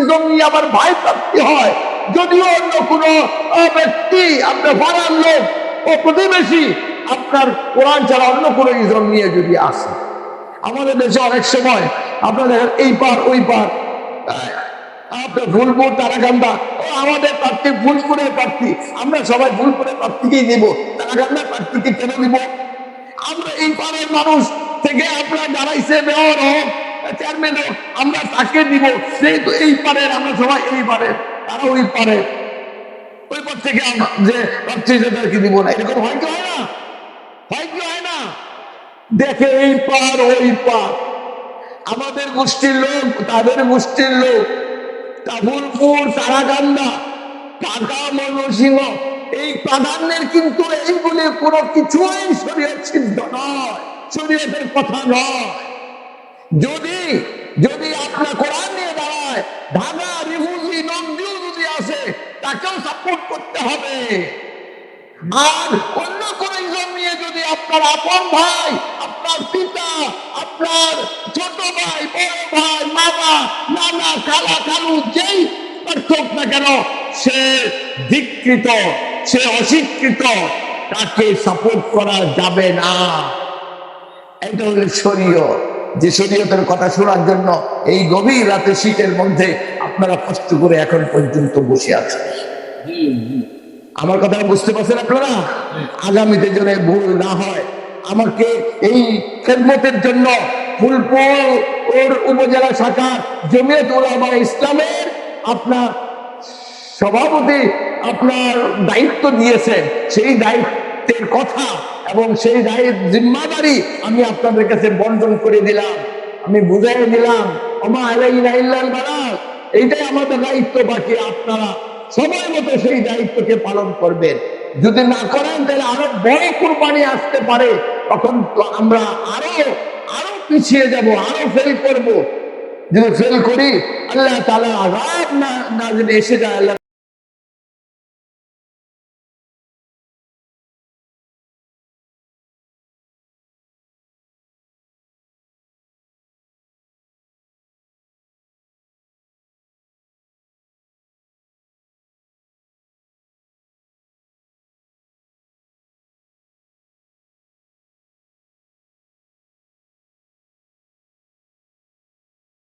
জমি আমার ভাই প্রাপ্তি হয়, যদিও অন্য কোনো ব্যক্তি, আপনার পাড়ার লোক ও প্রতিবেশী আপনার কোরআন ছাড়া অন্য কোনো ইজম নিয়ে যদি আসে। আমাদের দেশে অনেক সময় আপনাদের এই পার ওই পার, আপনার ফুলপুর তারাকান্দা, আমাদের প্রার্থী ফুলপুরের প্রার্থী, আমরা সবাই ফুলপুরের প্রার্থীকেই দিব, তারাকান্দার প্রার্থীকে কেন দিব? আমরা এই পারের মানুষ থেকে আপনার দাঁড়াইছে মেয়র হোক চেয়ারম্যান হোক, আমরা তাকে দিব। যেহেতু এই পারের, আমরা সবাই এই পারের, তারা ওই পারে, ওই পর থেকে যে প্রার্থী তাদেরকে দিব না। এরকম হয় কি হয় না? হয় কি হয় না? দেখে এই পার ওই পার, আমাদের গোষ্ঠীর লোক তাদের গোষ্ঠীর লোক, কাবুলপুর তারাকান্দা ঢাকা ময়মনসিংহ, এই প্রাধান্যের কিন্তু এইগুলি কোনো কিছুই শরীয়ত সিদ্ধ নয়, শরীয়তের কথা নয়। যদি যদি আপনার কোরআন নিয়ে দাঁড়ায়, ঢাকা রিফিউজি নন্দীও যদি আসে, তাকেও সাপোর্ট করতে হবে। আর অন্য কোন ইজম নিয়ে যদি আপনার আপন ভাই, আপনার পিতা, আপনার ছোট ভাই, বড় ভাই, মামা, নানা, খালা, খালু, যেই পার্থক না কেন, সে ধিক্কৃত, সে অস্বীকৃত, তাকে সাপোর্ট করা যাবে না। এটা হলো শরীয়ত। যে শরীয়তের কথা শোনার জন্য এই গভীর রাতে শীতের মধ্যে আপনারা কষ্ট করে এখন পর্যন্ত বসে আছেন। আমার কথা বুঝতে পারছেন আপনারা? আগামীতে যেন ভুল না হয়, আমাকে এই খেদমতের জন্য ফুলপুর ওর উপজেলা শাখা জমিয়ত উলামা ইসলামের আপনার সভাপতি আপনার দায়িত্ব দিয়েছেন, সেই দায়িত্বের কথা এবং সেই জিম্মাদারি আমি আপনাদের কাছে বন্টন করে দিলাম, আমি বুঝাই দিলাম। ওমা আলাইনা ইল্লাল বালাগ, এইটাই আমাদের দায়িত্ব। বাকি আপনারা সময় মতো সেই দায়িত্বকে পালন করবেন। যদি না করেন তাহলে আরো বড় কুরবানি আসতে পারে, তখন তো আমরা আরো পিছিয়ে যাব, আরো ফেল করব। যদি ফেল করি, আল্লাহ তাআলা আযাব না যদি এসে যায়, আল্লাহ